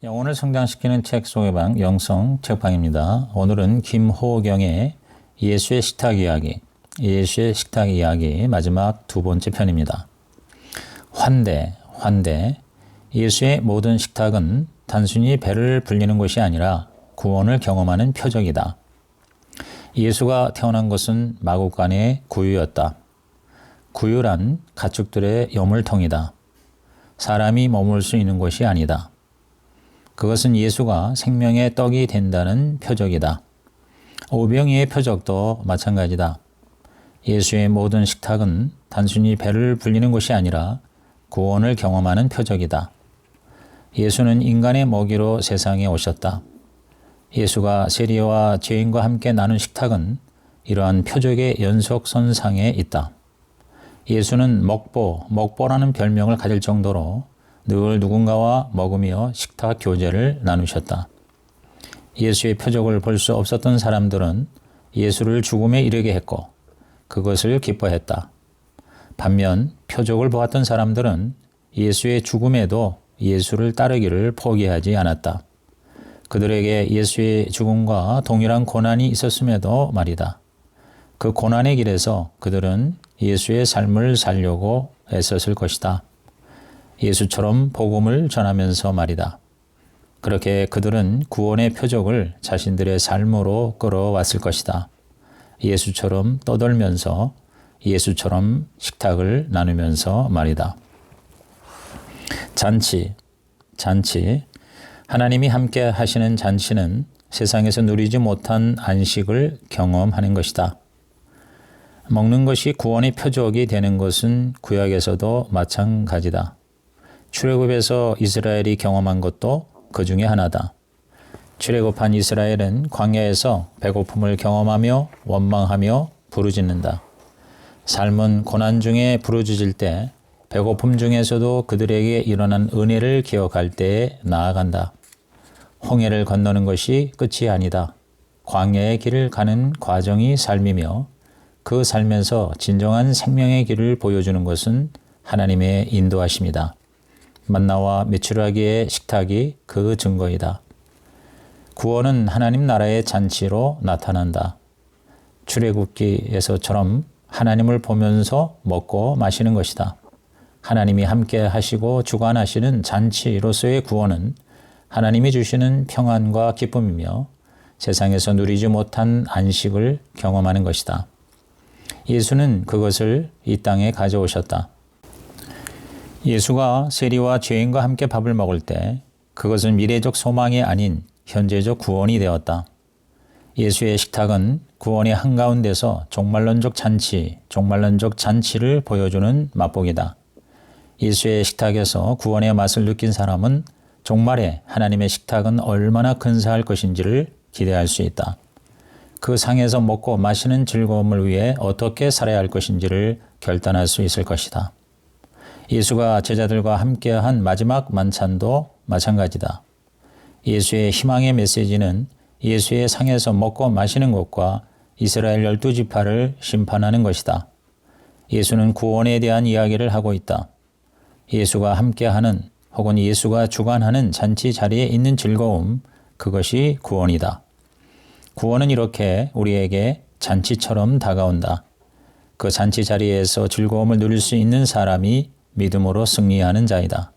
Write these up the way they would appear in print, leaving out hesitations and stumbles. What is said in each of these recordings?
영혼을 성장시키는 책 소개방 영성 책방입니다. 오늘은 김호경의 예수의 식탁 이야기 마지막 두 번째 편입니다. 환대. 예수의 모든 식탁은 단순히 배를 불리는 것이 아니라 구원을 경험하는 표적이다. 예수가 태어난 것은 마구간의 구유였다. 구유란 가축들의 여물통이다. 사람이 머물 수 있는 곳이 아니다. 그것은 예수가 생명의 떡이 된다는 표적이다. 오병이의 표적도 마찬가지다. 예수의 모든 식탁은 단순히 배를 불리는 것이 아니라 구원을 경험하는 표적이다. 예수는 인간의 먹이로 세상에 오셨다. 예수가 세리와 죄인과 함께 나눈 식탁은 이러한 표적의 연속선상에 있다. 예수는 먹보라는 별명을 가질 정도로 늘 누군가와 먹으며 식탁 교제를 나누셨다. 예수의 표적을 볼 수 없었던 사람들은 예수를 죽음에 이르게 했고 그것을 기뻐했다. 반면 표적을 보았던 사람들은 예수의 죽음에도 예수를 따르기를 포기하지 않았다. 그들에게 예수의 죽음과 동일한 고난이 있었음에도 말이다. 그 고난의 길에서 그들은 예수의 삶을 살려고 애썼을 것이다. 예수처럼 복음을 전하면서 말이다. 그렇게 그들은 구원의 표적을 자신들의 삶으로 끌어왔을 것이다. 예수처럼 떠돌면서 예수처럼 식탁을 나누면서 말이다. 잔치. 하나님이 함께 하시는 잔치는 세상에서 누리지 못한 안식을 경험하는 것이다. 먹는 것이 구원의 표적이 되는 것은 구약에서도 마찬가지다. 출애굽에서 이스라엘이 경험한 것도 그 중에 하나다. 출애굽한 이스라엘은 광야에서 배고픔을 경험하며 원망하며 부르짖는다. 삶은 고난 중에 부르짖을 때 배고픔 중에서도 그들에게 일어난 은혜를 기억할 때에 나아간다. 홍해를 건너는 것이 끝이 아니다. 광야의 길을 가는 과정이 삶이며 그 삶에서 진정한 생명의 길을 보여주는 것은 하나님의 인도하심이다. 만나와 메추라기의 식탁이 그 증거이다. 구원은 하나님 나라의 잔치로 나타난다. 출애굽기에서처럼 하나님을 보면서 먹고 마시는 것이다. 하나님이 함께 하시고 주관하시는 잔치로서의 구원은 하나님이 주시는 평안과 기쁨이며 세상에서 누리지 못한 안식을 경험하는 것이다. 예수는 그것을 이 땅에 가져오셨다. 예수가 세리와 죄인과 함께 밥을 먹을 때 그것은 미래적 소망이 아닌 현재적 구원이 되었다. 예수의 식탁은 구원의 한가운데서 종말론적 잔치를 보여주는 맛보기다. 예수의 식탁에서 구원의 맛을 느낀 사람은 종말에 하나님의 식탁은 얼마나 근사할 것인지를 기대할 수 있다. 그 상에서 먹고 마시는 즐거움을 위해 어떻게 살아야 할 것인지를 결단할 수 있을 것이다. 예수가 제자들과 함께한 마지막 만찬도 마찬가지다. 예수의 희망의 메시지는 예수의 상에서 먹고 마시는 것과 이스라엘 12지파를 심판하는 것이다. 예수는 구원에 대한 이야기를 하고 있다. 예수가 함께하는 혹은 예수가 주관하는 잔치 자리에 있는 즐거움, 그것이 구원이다. 구원은 이렇게 우리에게 잔치처럼 다가온다. 그 잔치 자리에서 즐거움을 누릴 수 있는 사람이 믿음으로 승리하는 자이다.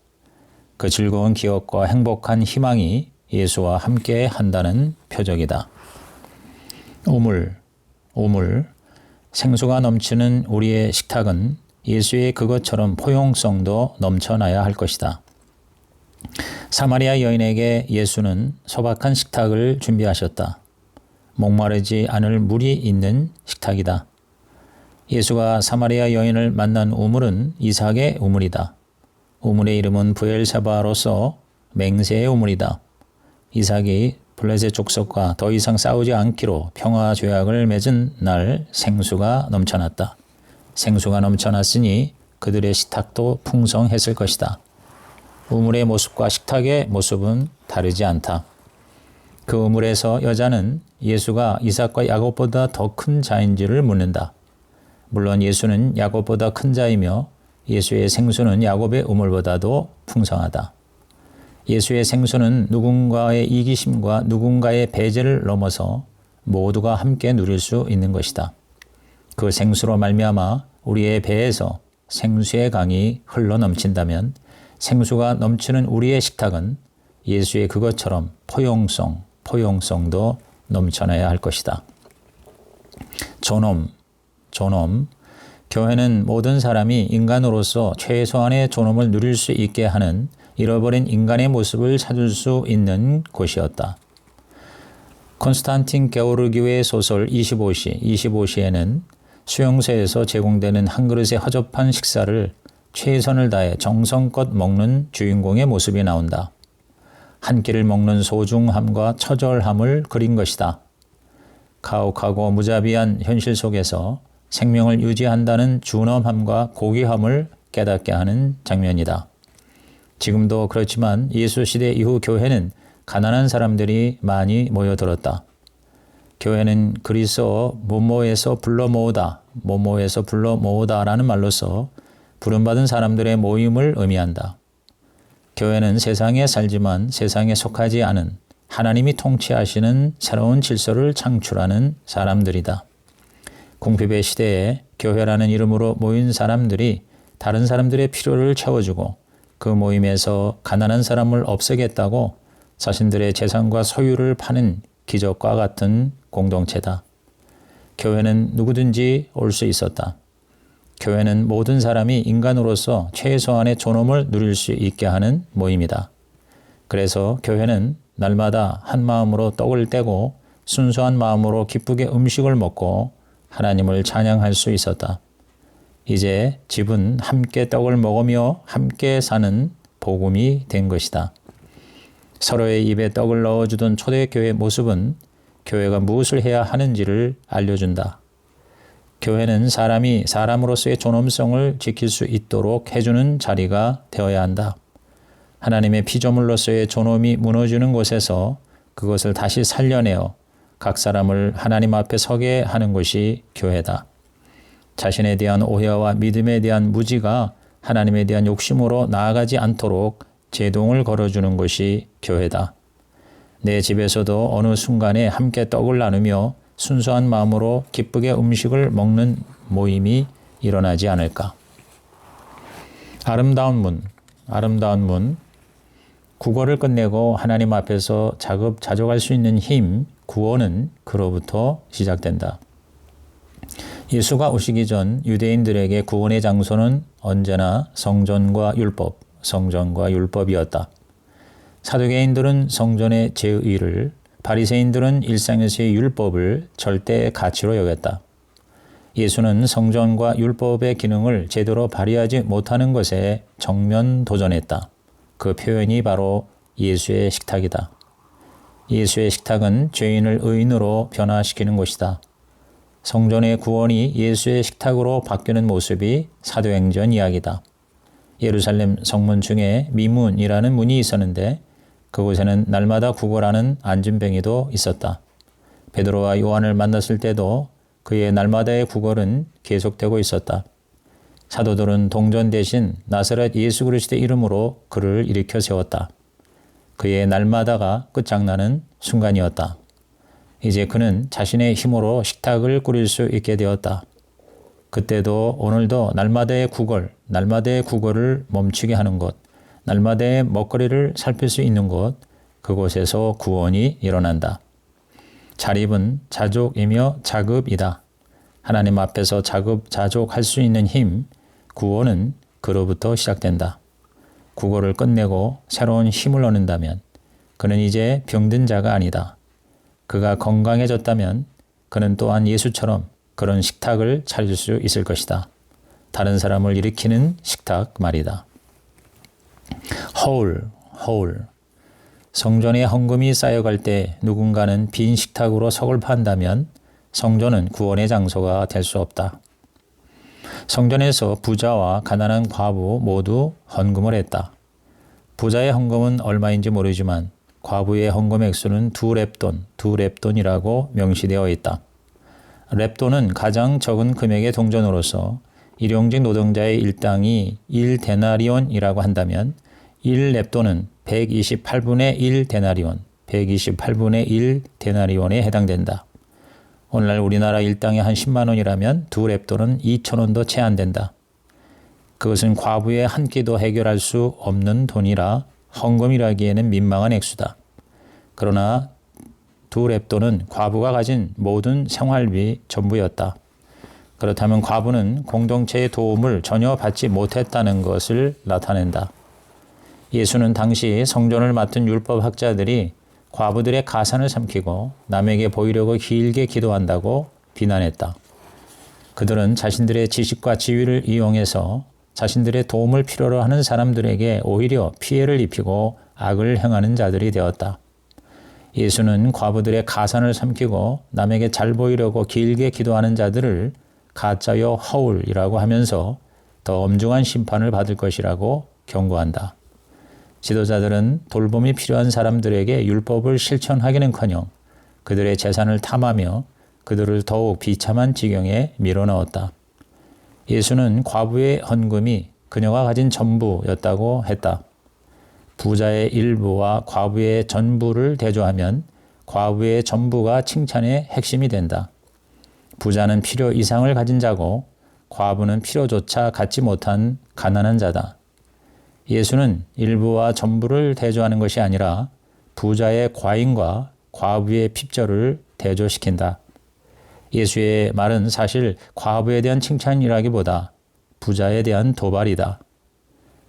그 즐거운 기억과 행복한 희망이 예수와 함께 한다는 표적이다. 우물. 생수가 넘치는 우리의 식탁은 예수의 그것처럼 포용성도 넘쳐나야 할 것이다. 사마리아 여인에게 예수는 소박한 식탁을 준비하셨다. 목마르지 않을 물이 있는 식탁이다. 예수가 사마리아 여인을 만난 우물은 이삭의 우물이다. 우물의 이름은 브엘세바로서 맹세의 우물이다. 이삭이 블레셋 족속과 더 이상 싸우지 않기로 평화 조약을 맺은 날 생수가 넘쳐났다. 생수가 넘쳐났으니 그들의 식탁도 풍성했을 것이다. 우물의 모습과 식탁의 모습은 다르지 않다. 그 우물에서 여자는 예수가 이삭과 야곱보다 더 큰 자인지를 묻는다. 물론 예수는 야곱보다 큰 자이며 예수의 생수는 야곱의 우물보다도 풍성하다. 예수의 생수는 누군가의 이기심과 누군가의 배제를 넘어서 모두가 함께 누릴 수 있는 것이다. 그 생수로 말미암아 우리의 배에서 생수의 강이 흘러넘친다면 생수가 넘치는 우리의 식탁은 예수의 그것처럼 포용성도 넘쳐나야 할 것이다. 존엄. 교회는 모든 사람이 인간으로서 최소한의 존엄을 누릴 수 있게 하는 잃어버린 인간의 모습을 찾을 수 있는 곳이었다. 콘스탄틴 게오르기우의 소설 25시에는 수용소에서 제공되는 한 그릇의 허접한 식사를 최선을 다해 정성껏 먹는 주인공의 모습이 나온다. 한 끼를 먹는 소중함과 처절함을 그린 것이다. 가혹하고 무자비한 현실 속에서 생명을 유지한다는 준엄함과 고귀함을 깨닫게 하는 장면이다. 지금도 그렇지만 예수 시대 이후 교회는 가난한 사람들이 많이 모여들었다. 교회는 그리스어 모모에서 불러 모으다라는 말로서 부름받은 사람들의 모임을 의미한다. 교회는 세상에 살지만 세상에 속하지 않은 하나님이 통치하시는 새로운 질서를 창출하는 사람들이다. 궁핍의 시대에 교회라는 이름으로 모인 사람들이 다른 사람들의 필요를 채워주고 그 모임에서 가난한 사람을 없애겠다고 자신들의 재산과 소유를 파는 기적과 같은 공동체다. 교회는 누구든지 올 수 있었다. 교회는 모든 사람이 인간으로서 최소한의 존엄을 누릴 수 있게 하는 모임이다. 그래서 교회는 날마다 한 마음으로 떡을 떼고 순수한 마음으로 기쁘게 음식을 먹고 하나님을 찬양할 수 있었다. 이제 집은 함께 떡을 먹으며 함께 사는 복음이 된 것이다. 서로의 입에 떡을 넣어주던 초대교회의 모습은 교회가 무엇을 해야 하는지를 알려준다. 교회는 사람이 사람으로서의 존엄성을 지킬 수 있도록 해주는 자리가 되어야 한다. 하나님의 피조물로서의 존엄이 무너지는 곳에서 그것을 다시 살려내어 각 사람을 하나님 앞에 서게 하는 것이 교회다. 자신에 대한 오해와 믿음에 대한 무지가 하나님에 대한 욕심으로 나아가지 않도록 제동을 걸어주는 것이 교회다. 내 집에서도 어느 순간에 함께 떡을 나누며 순수한 마음으로 기쁘게 음식을 먹는 모임이 일어나지 않을까. 아름다운 문. 구걸을 끝내고 하나님 앞에서 자족할 수 있는 힘, 구원은 그로부터 시작된다. 예수가 오시기 전 유대인들에게 구원의 장소는 언제나 성전과 율법이었다. 사두개인들은 성전의 제의를, 바리새인들은 일상에서의 율법을 절대 가치로 여겼다. 예수는 성전과 율법의 기능을 제대로 발휘하지 못하는 것에 정면 도전했다. 그 표현이 바로 예수의 식탁이다. 예수의 식탁은 죄인을 의인으로 변화시키는 곳이다. 성전의 구원이 예수의 식탁으로 바뀌는 모습이 사도행전 이야기다. 예루살렘 성문 중에 미문이라는 문이 있었는데 그곳에는 날마다 구걸하는 안진뱅이도 있었다. 베드로와 요한을 만났을 때도 그의 날마다의 구걸은 계속되고 있었다. 사도들은 동전 대신 나사렛 예수 그리스도의 이름으로 그를 일으켜 세웠다. 그의 날마다가 끝장나는 순간이었다. 이제 그는 자신의 힘으로 식탁을 꾸릴 수 있게 되었다. 그때도 오늘도 날마다의 구걸을 멈추게 하는 것, 날마다의 먹거리를 살필 수 있는 곳, 그곳에서 구원이 일어난다. 자립은 자족이며 자급이다. 하나님 앞에서 자족할 수 있는 힘, 구원은 그로부터 시작된다. 구걸을 끝내고 새로운 힘을 얻는다면 그는 이제 병든 자가 아니다. 그가 건강해졌다면 그는 또한 예수처럼 그런 식탁을 차릴 수 있을 것이다. 다른 사람을 일으키는 식탁 말이다. 허울. 성전에 헌금이 쌓여갈 때 누군가는 빈 식탁으로 서글퍼한다면 성전은 구원의 장소가 될 수 없다. 성전에서 부자와 가난한 과부 모두 헌금을 했다. 부자의 헌금은 얼마인지 모르지만 과부의 헌금 액수는 2렙돈이라고 명시되어 있다. 렙돈은 가장 적은 금액의 동전으로서 일용직 노동자의 일당이 1데나리온이라고 한다면 1렙도는 128분의 1 데나리온, 128분의 1 데나리온에 해당된다. 오늘날 우리나라 일당이 한 10만 원이라면 2렙도는 2,000원도 채 안 된다. 그것은 과부의 한 끼도 해결할 수 없는 돈이라 헌금이라기에는 민망한 액수다. 그러나 2렙도는 과부가 가진 모든 생활비 전부였다. 그렇다면 과부는 공동체의 도움을 전혀 받지 못했다는 것을 나타낸다. 예수는 당시 성전을 맡은 율법학자들이 과부들의 가산을 삼키고 남에게 보이려고 길게 기도한다고 비난했다. 그들은 자신들의 지식과 지위를 이용해서 자신들의 도움을 필요로 하는 사람들에게 오히려 피해를 입히고 악을 행하는 자들이 되었다. 예수는 과부들의 가산을 삼키고 남에게 잘 보이려고 길게 기도하는 자들을 가짜요 허울이라고 하면서 더 엄중한 심판을 받을 것이라고 경고한다. 지도자들은 돌봄이 필요한 사람들에게 율법을 실천하기는커녕 그들의 재산을 탐하며 그들을 더욱 비참한 지경에 밀어넣었다. 예수는 과부의 헌금이 그녀가 가진 전부였다고 했다. 부자의 일부와 과부의 전부를 대조하면 과부의 전부가 칭찬의 핵심이 된다. 부자는 필요 이상을 가진 자고 과부는 필요조차 갖지 못한 가난한 자다. 예수는 일부와 전부를 대조하는 것이 아니라 부자의 과잉과 과부의 핍절을 대조시킨다. 예수의 말은 사실 과부에 대한 칭찬이라기보다 부자에 대한 도발이다.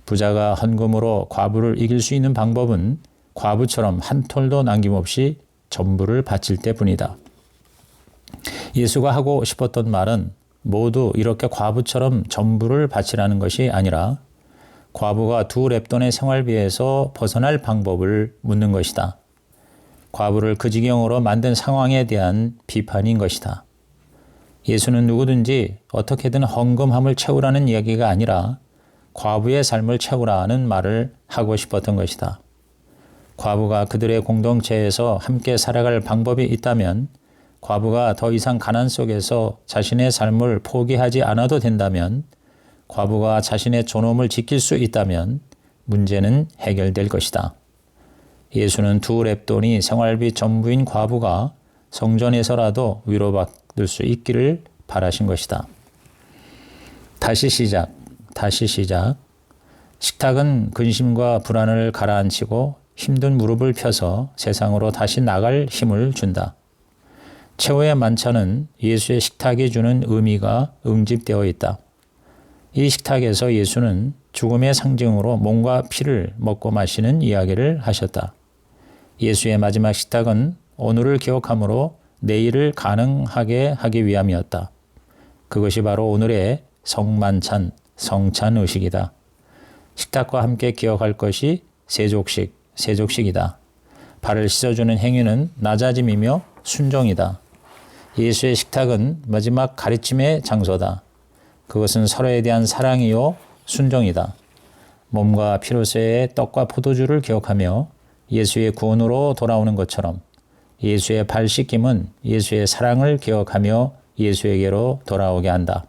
부자가 헌금으로 과부를 이길 수 있는 방법은 과부처럼 한 톨도 남김없이 전부를 바칠 때뿐이다. 예수가 하고 싶었던 말은 모두 이렇게 과부처럼 전부를 바치라는 것이 아니라 과부가 2렙돈의 생활비에서 벗어날 방법을 묻는 것이다. 과부를 그 지경으로 만든 상황에 대한 비판인 것이다. 예수는 누구든지 어떻게든 헌금함을 채우라는 이야기가 아니라 과부의 삶을 채우라는 말을 하고 싶었던 것이다. 과부가 그들의 공동체에서 함께 살아갈 방법이 있다면, 과부가 더 이상 가난 속에서 자신의 삶을 포기하지 않아도 된다면, 과부가 자신의 존엄을 지킬 수 있다면 문제는 해결될 것이다. 예수는 2렙돈이 생활비 전부인 과부가 성전에서라도 위로받을 수 있기를 바라신 것이다. 다시 시작. 식탁은 근심과 불안을 가라앉히고 힘든 무릎을 펴서 세상으로 다시 나갈 힘을 준다. 최후의 만찬은 예수의 식탁이 주는 의미가 응집되어 있다. 이 식탁에서 예수는 죽음의 상징으로 몸과 피를 먹고 마시는 이야기를 하셨다. 예수의 마지막 식탁은 오늘을 기억함으로 내일을 가능하게 하기 위함이었다. 그것이 바로 오늘의 성만찬, 성찬의식이다. 식탁과 함께 기억할 것이 세족식이다. 발을 씻어주는 행위는 낮아짐이며 순종이다. 예수의 식탁은 마지막 가르침의 장소다. 그것은 서로에 대한 사랑이요 순종이다. 몸과 피로새의 떡과 포도주를 기억하며 예수의 구원으로 돌아오는 것처럼 예수의 발 씻김은 예수의 사랑을 기억하며 예수에게로 돌아오게 한다.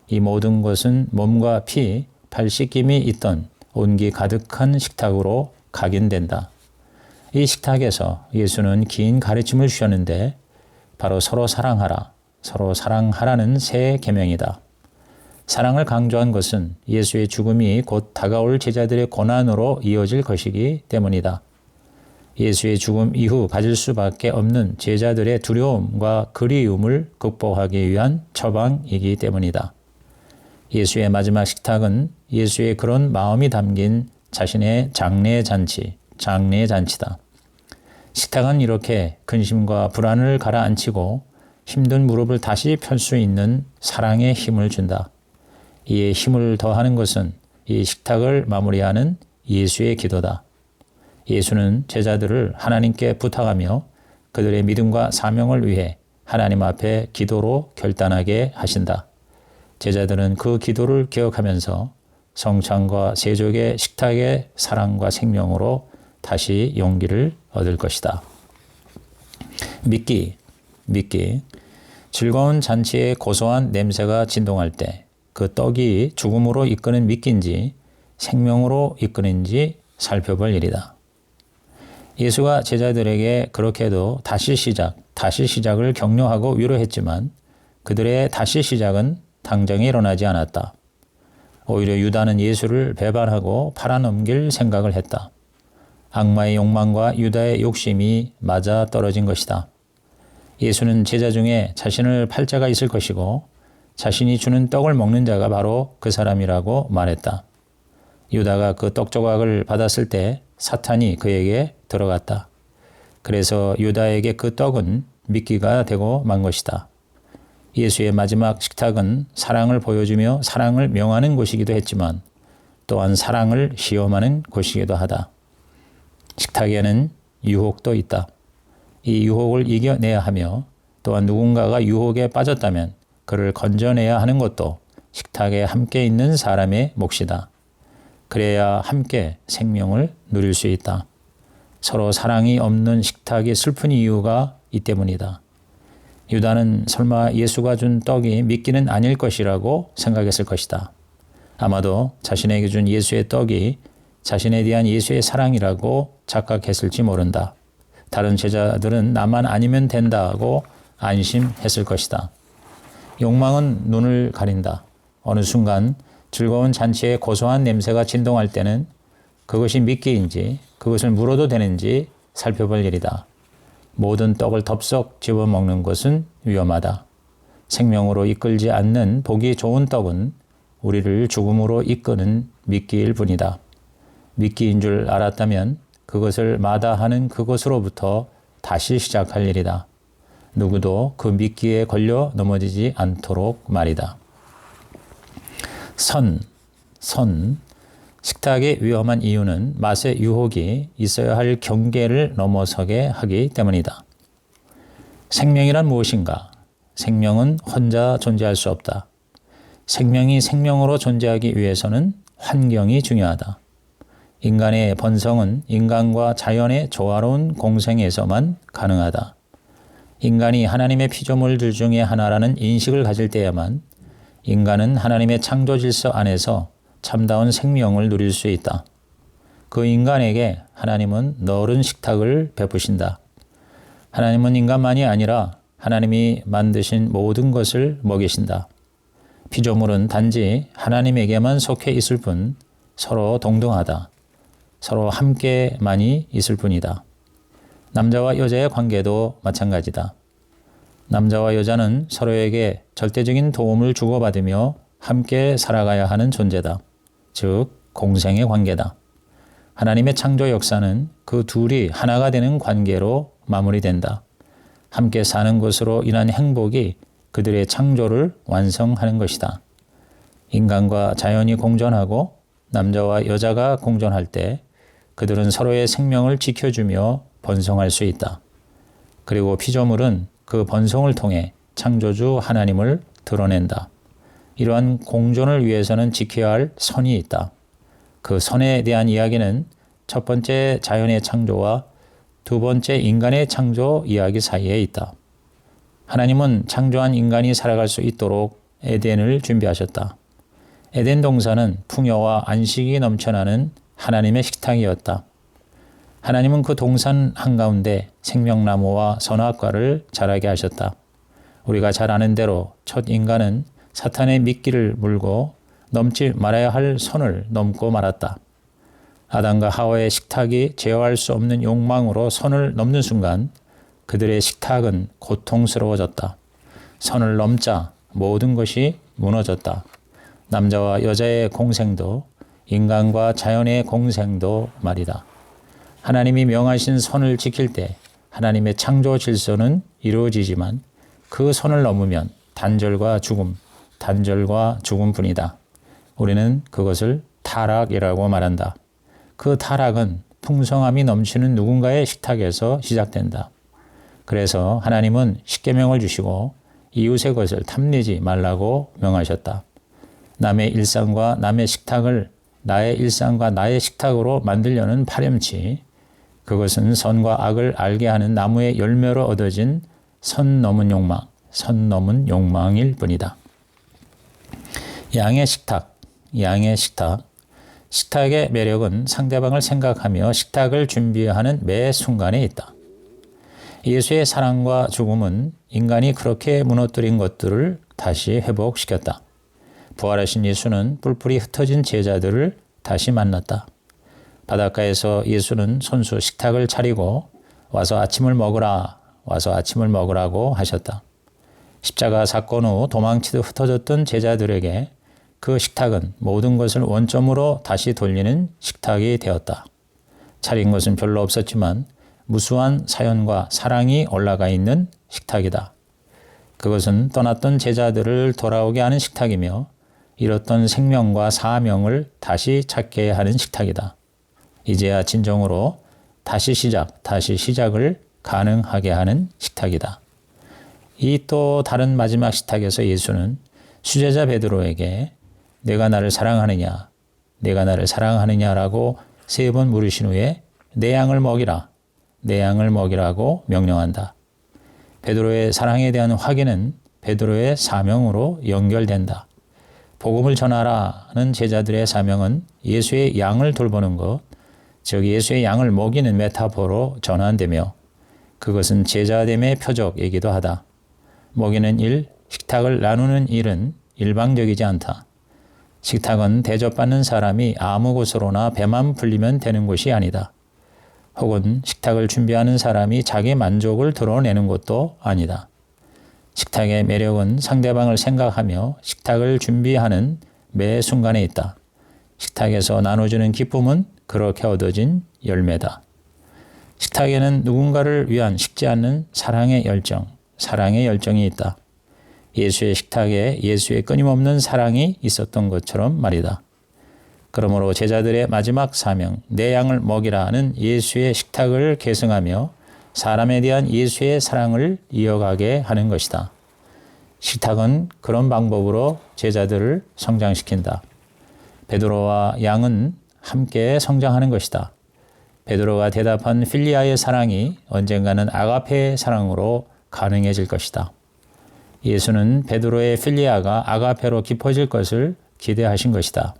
이 모든 것은 몸과 피, 발 씻김이 있던 온기 가득한 식탁으로 각인된다. 이 식탁에서 예수는 긴 가르침을 주셨는데 바로 서로 사랑하라는 새 계명이다. 사랑을 강조한 것은 예수의 죽음이 곧 다가올 제자들의 고난으로 이어질 것이기 때문이다. 예수의 죽음 이후 가질 수밖에 없는 제자들의 두려움과 그리움을 극복하기 위한 처방이기 때문이다. 예수의 마지막 식탁은 예수의 그런 마음이 담긴 자신의 장례잔치다. 식탁은 이렇게 근심과 불안을 가라앉히고 힘든 무릎을 다시 펼 수 있는 사랑의 힘을 준다. 이에 힘을 더하는 것은 이 식탁을 마무리하는 예수의 기도다. 예수는 제자들을 하나님께 부탁하며 그들의 믿음과 사명을 위해 하나님 앞에 기도로 결단하게 하신다. 제자들은 그 기도를 기억하면서 성찬과 세족의 식탁의 사랑과 생명으로 다시 용기를 얻을 것이다. 믿기. 즐거운 잔치의 고소한 냄새가 진동할 때 그 떡이 죽음으로 이끄는 미끼인지 생명으로 이끄는지 살펴볼 일이다. 예수가 제자들에게 그렇게도 다시 시작을 격려하고 위로했지만 그들의 다시 시작은 당장에 일어나지 않았다. 오히려 유다는 예수를 배반하고 팔아넘길 생각을 했다. 악마의 욕망과 유다의 욕심이 맞아 떨어진 것이다. 예수는 제자 중에 자신을 팔 자가 있을 것이고 자신이 주는 떡을 먹는 자가 바로 그 사람이라고 말했다. 유다가 그 떡 조각을 받았을 때 사탄이 그에게 들어갔다. 그래서 유다에게 그 떡은 미끼가 되고 만 것이다. 예수의 마지막 식탁은 사랑을 보여주며 사랑을 명하는 곳이기도 했지만 또한 사랑을 시험하는 곳이기도 하다. 식탁에는 유혹도 있다. 이 유혹을 이겨내야 하며 또한 누군가가 유혹에 빠졌다면 그를 건져내야 하는 것도 식탁에 함께 있는 사람의 몫이다. 그래야 함께 생명을 누릴 수 있다. 서로 사랑이 없는 식탁이 슬픈 이유가 이 때문이다. 유다는 설마 예수가 준 떡이 미끼는 아닐 것이라고 생각했을 것이다. 아마도 자신에게 준 예수의 떡이 자신에 대한 예수의 사랑이라고 착각했을지 모른다. 다른 제자들은 나만 아니면 된다고 안심했을 것이다. 욕망은 눈을 가린다. 어느 순간 즐거운 잔치에 고소한 냄새가 진동할 때는 그것이 미끼인지 그것을 물어도 되는지 살펴볼 일이다. 모든 떡을 덥석 집어먹는 것은 위험하다. 생명으로 이끌지 않는 보기 좋은 떡은 우리를 죽음으로 이끄는 미끼일 뿐이다. 미끼인 줄 알았다면 그것을 마다하는 그것으로부터 다시 시작할 일이다. 누구도 그 미끼에 걸려 넘어지지 않도록 말이다. 식탁의 위험한 이유는 맛의 유혹이 있어야 할 경계를 넘어서게 하기 때문이다. 생명이란 무엇인가? 생명은 혼자 존재할 수 없다. 생명이 생명으로 존재하기 위해서는 환경이 중요하다. 인간의 번성은 인간과 자연의 조화로운 공생에서만 가능하다. 인간이 하나님의 피조물들 중에 하나라는 인식을 가질 때야만 인간은 하나님의 창조 질서 안에서 참다운 생명을 누릴 수 있다. 그 인간에게 하나님은 넓은 식탁을 베푸신다. 하나님은 인간만이 아니라 하나님이 만드신 모든 것을 먹이신다. 피조물은 단지 하나님에게만 속해 있을 뿐 서로 동등하다. 서로 함께만이 있을 뿐이다. 남자와 여자의 관계도 마찬가지다. 남자와 여자는 서로에게 절대적인 도움을 주고받으며 함께 살아가야 하는 존재다. 즉 공생의 관계다. 하나님의 창조 역사는 그 둘이 하나가 되는 관계로 마무리된다. 함께 사는 것으로 인한 행복이 그들의 창조를 완성하는 것이다. 인간과 자연이 공존하고 남자와 여자가 공존할 때 그들은 서로의 생명을 지켜주며 번성할 수 있다. 그리고 피조물은 그 번성을 통해 창조주 하나님을 드러낸다. 이러한 공존을 위해서는 지켜야 할 선이 있다. 그 선에 대한 이야기는 첫 번째 자연의 창조와 두 번째 인간의 창조 이야기 사이에 있다. 하나님은 창조한 인간이 살아갈 수 있도록 에덴을 준비하셨다. 에덴 동산은 풍요와 안식이 넘쳐나는 하나님의 식탁이었다. 하나님은 그 동산 한가운데 생명나무와 선악과를 자라게 하셨다. 우리가 잘 아는 대로 첫 인간은 사탄의 미끼를 물고 넘지 말아야 할 선을 넘고 말았다. 아담과 하와의 식탁이 제어할 수 없는 욕망으로 선을 넘는 순간 그들의 식탁은 고통스러워졌다. 선을 넘자 모든 것이 무너졌다. 남자와 여자의 공생도 인간과 자연의 공생도 말이다. 하나님이 명하신 선을 지킬 때 하나님의 창조 질서는 이루어지지만 그 선을 넘으면 단절과 죽음뿐이다. 우리는 그것을 타락이라고 말한다. 그 타락은 풍성함이 넘치는 누군가의 식탁에서 시작된다. 그래서 하나님은 십계명을 주시고 이웃의 것을 탐내지 말라고 명하셨다. 남의 일상과 남의 식탁을 나의 일상과 나의 식탁으로 만들려는 파렴치 그것은 선과 악을 알게 하는 나무의 열매로 얻어진 선 넘은 욕망일 뿐이다. 양의 식탁. 식탁의 매력은 상대방을 생각하며 식탁을 준비하는 매 순간에 있다. 예수의 사랑과 죽음은 인간이 그렇게 무너뜨린 것들을 다시 회복시켰다. 부활하신 예수는 뿔뿔이 흩어진 제자들을 다시 만났다. 바닷가에서 예수는 손수 식탁을 차리고 와서 아침을 먹으라, 와서 아침을 먹으라고 하셨다. 십자가 사건 후 도망치듯 흩어졌던 제자들에게 그 식탁은 모든 것을 원점으로 다시 돌리는 식탁이 되었다. 차린 것은 별로 없었지만 무수한 사연과 사랑이 올라가 있는 식탁이다. 그것은 떠났던 제자들을 돌아오게 하는 식탁이며 잃었던 생명과 사명을 다시 찾게 하는 식탁이다. 이제야 진정으로 다시 시작을 가능하게 하는 식탁이다. 이 또 다른 마지막 식탁에서 예수는 수제자 베드로에게 내가 나를 사랑하느냐, 내가 나를 사랑하느냐라고 3번 물으신 후에 내 양을 먹이라, 내 양을 먹이라고 명령한다. 베드로의 사랑에 대한 확인은 베드로의 사명으로 연결된다. 복음을 전하라는 제자들의 사명은 예수의 양을 돌보는 것, 즉 예수의 양을 먹이는 메타포로 전환되며 그것은 제자됨의 표적이기도 하다. 먹이는 일, 식탁을 나누는 일은 일방적이지 않다. 식탁은 대접받는 사람이 아무 곳으로나 배만 불리면 되는 곳이 아니다. 혹은 식탁을 준비하는 사람이 자기 만족을 드러내는 것도 아니다. 식탁의 매력은 상대방을 생각하며 식탁을 준비하는 매 순간에 있다. 식탁에서 나눠주는 기쁨은 그렇게 얻어진 열매다. 식탁에는 누군가를 위한 식지 않는 사랑의 열정이 있다. 예수의 식탁에 예수의 끊임없는 사랑이 있었던 것처럼 말이다. 그러므로 제자들의 마지막 사명, 내 양을 먹이라는 예수의 식탁을 계승하며 사람에 대한 예수의 사랑을 이어가게 하는 것이다. 식탁은 그런 방법으로 제자들을 성장시킨다. 베드로와 양은 함께 성장하는 것이다. 베드로가 대답한 필리아의 사랑이 언젠가는 아가페의 사랑으로 가능해질 것이다. 예수는 베드로의 필리아가 아가페로 깊어질 것을 기대하신 것이다.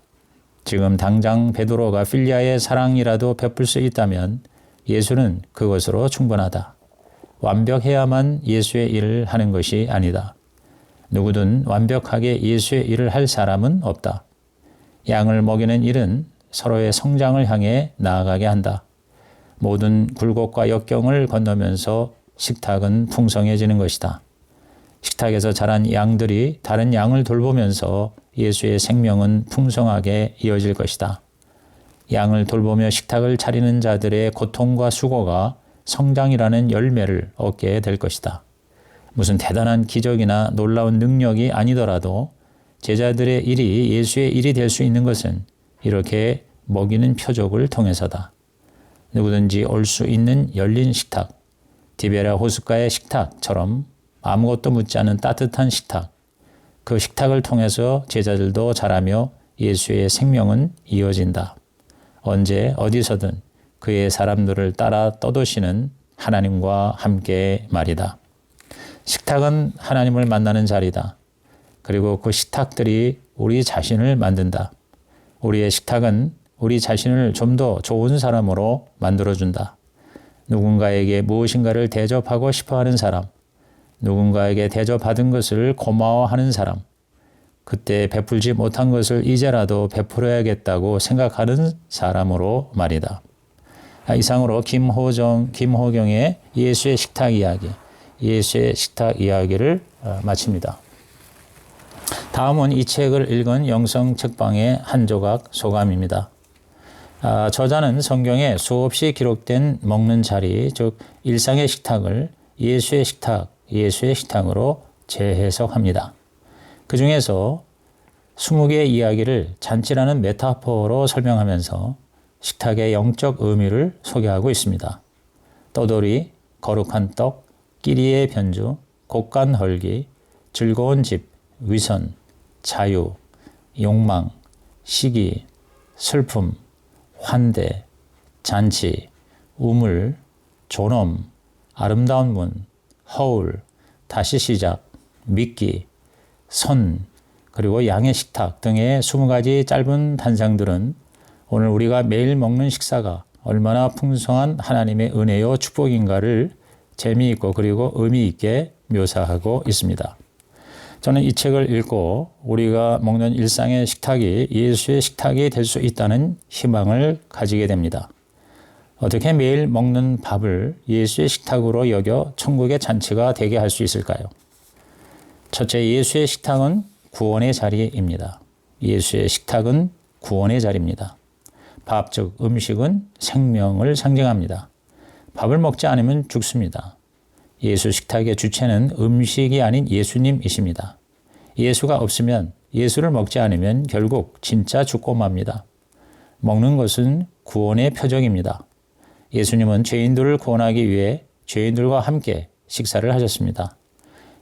지금 당장 베드로가 필리아의 사랑이라도 베풀 수 있다면 예수는 그것으로 충분하다. 완벽해야만 예수의 일을 하는 것이 아니다. 누구든 완벽하게 예수의 일을 할 사람은 없다. 양을 먹이는 일은 서로의 성장을 향해 나아가게 한다. 모든 굴곡과 역경을 건너면서 식탁은 풍성해지는 것이다. 식탁에서 자란 양들이 다른 양을 돌보면서 예수의 생명은 풍성하게 이어질 것이다. 양을 돌보며 식탁을 차리는 자들의 고통과 수고가 성장이라는 열매를 얻게 될 것이다. 무슨 대단한 기적이나 놀라운 능력이 아니더라도 제자들의 일이 예수의 일이 될 수 있는 것은 이렇게 먹이는 표적을 통해서다. 누구든지 올 수 있는 열린 식탁, 디베랴 호숫가의 식탁처럼 아무것도 묻지 않은 따뜻한 식탁, 그 식탁을 통해서 제자들도 자라며 예수의 생명은 이어진다. 언제 어디서든 그의 사람들을 따라 떠도시는 하나님과 함께 말이다. 식탁은 하나님을 만나는 자리다. 그리고 그 식탁들이 우리 자신을 만든다. 우리의 식탁은 우리 자신을 좀 더 좋은 사람으로 만들어준다. 누군가에게 무엇인가를 대접하고 싶어하는 사람, 누군가에게 대접받은 것을 고마워하는 사람, 그때 베풀지 못한 것을 이제라도 베풀어야겠다고 생각하는 사람으로 말이다. 이상으로 김호경의 예수의 식탁 이야기를 마칩니다. 다음은 이 책을 읽은 영성 책방의 한 조각 소감입니다. 저자는 성경에 수없이 기록된 먹는 자리, 즉 일상의 식탁을 예수의 식탁으로 재해석합니다. 그 중에서 20개의 이야기를 잔치라는 메타포로 설명하면서 식탁의 영적 의미를 소개하고 있습니다. 떠돌이, 거룩한 떡, 끼리의 변주, 곡간 헐기, 즐거운 집, 위선, 자유, 욕망, 시기, 슬픔, 환대, 잔치, 우물, 존엄, 아름다운 문, 허울, 다시 시작, 미끼, 선, 그리고 양의 식탁 등의 20가지 짧은 단상들은 오늘 우리가 매일 먹는 식사가 얼마나 풍성한 하나님의 은혜요 축복인가를 재미있고 그리고 의미 있게 묘사하고 있습니다. 저는 이 책을 읽고 우리가 먹는 일상의 식탁이 예수의 식탁이 될 수 있다는 희망을 가지게 됩니다. 어떻게 매일 먹는 밥을 예수의 식탁으로 여겨 천국의 잔치가 되게 할 수 있을까요? 첫째, 예수의 식탁은 구원의 자리입니다. 예수의 식탁은 구원의 자리입니다. 밥, 즉 음식은 생명을 상징합니다. 밥을 먹지 않으면 죽습니다. 예수 식탁의 주체는 음식이 아닌 예수님이십니다. 예수가 없으면, 예수를 먹지 않으면 결국 진짜 죽고 맙니다. 먹는 것은 구원의 표적입니다. 예수님은 죄인들을 구원하기 위해 죄인들과 함께 식사를 하셨습니다.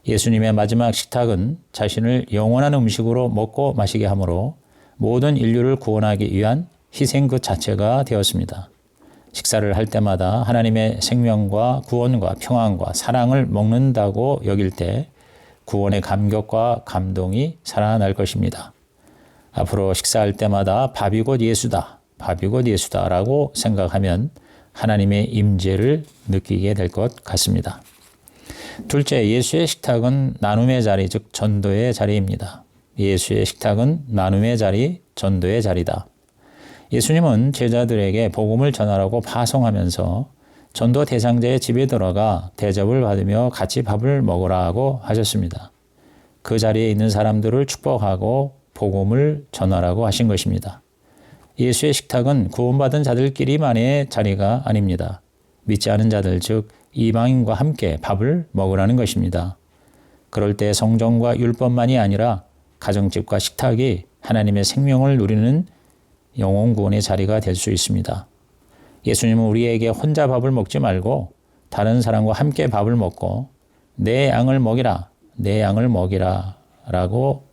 예수님의 마지막 식탁은 자신을 영원한 음식으로 먹고 마시게 하므로 모든 인류를 구원하기 위한 희생 그 자체가 되었습니다. 식사를 할 때마다 하나님의 생명과 구원과 평안과 사랑을 먹는다고 여길 때 구원의 감격과 감동이 살아날 것입니다. 앞으로 식사할 때마다 밥이 곧 예수다, 밥이 곧 예수다라고 생각하면 하나님의 임재를 느끼게 될 것 같습니다. 둘째, 예수의 식탁은 나눔의 자리, 즉 전도의 자리입니다. 예수의 식탁은 나눔의 자리, 전도의 자리다. 예수님은 제자들에게 복음을 전하라고 파송하면서 전도 대상자의 집에 들어가 대접을 받으며 같이 밥을 먹으라고 하셨습니다. 그 자리에 있는 사람들을 축복하고 복음을 전하라고 하신 것입니다. 예수의 식탁은 구원받은 자들끼리만의 자리가 아닙니다. 믿지 않은 자들, 즉 이방인과 함께 밥을 먹으라는 것입니다. 그럴 때 성전과 율법만이 아니라 가정집과 식탁이 하나님의 생명을 누리는 영혼 구원의 자리가 될 수 있습니다. 예수님은 우리에게 혼자 밥을 먹지 말고 다른 사람과 함께 밥을 먹고 내 양을 먹이라, 내 양을 먹이라 라고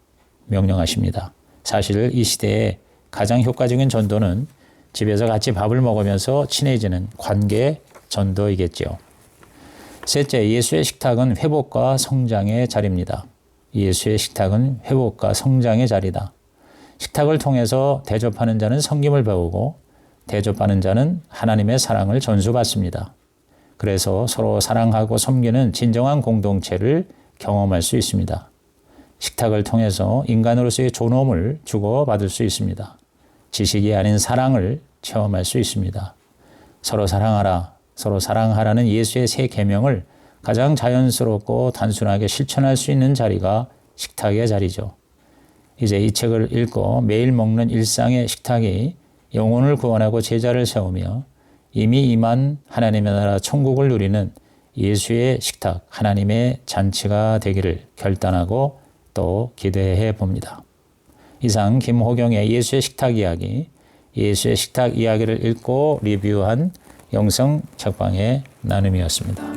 명령하십니다. 사실 이 시대에 가장 효과적인 전도는 집에서 같이 밥을 먹으면서 친해지는 관계 전도이겠죠. 셋째, 예수의 식탁은 회복과 성장의 자리입니다. 예수의 식탁은 회복과 성장의 자리다. 식탁을 통해서 대접하는 자는 섬김을 배우고 대접하는 자는 하나님의 사랑을 전수받습니다. 그래서 서로 사랑하고 섬기는 진정한 공동체를 경험할 수 있습니다. 식탁을 통해서 인간으로서의 존엄을 주고받을 수 있습니다. 지식이 아닌 사랑을 체험할 수 있습니다. 서로 사랑하라, 서로 사랑하라는 예수의 세 계명을 가장 자연스럽고 단순하게 실천할 수 있는 자리가 식탁의 자리죠. 이제 이 책을 읽고 매일 먹는 일상의 식탁이 영혼을 구원하고 제자를 세우며 이미 임한 하나님의 나라 천국을 누리는 예수의 식탁, 하나님의 잔치가 되기를 결단하고 또 기대해 봅니다. 이상 김호경의 예수의 식탁 이야기, 예수의 식탁 이야기를 읽고 리뷰한 영성 책방의 나눔이었습니다.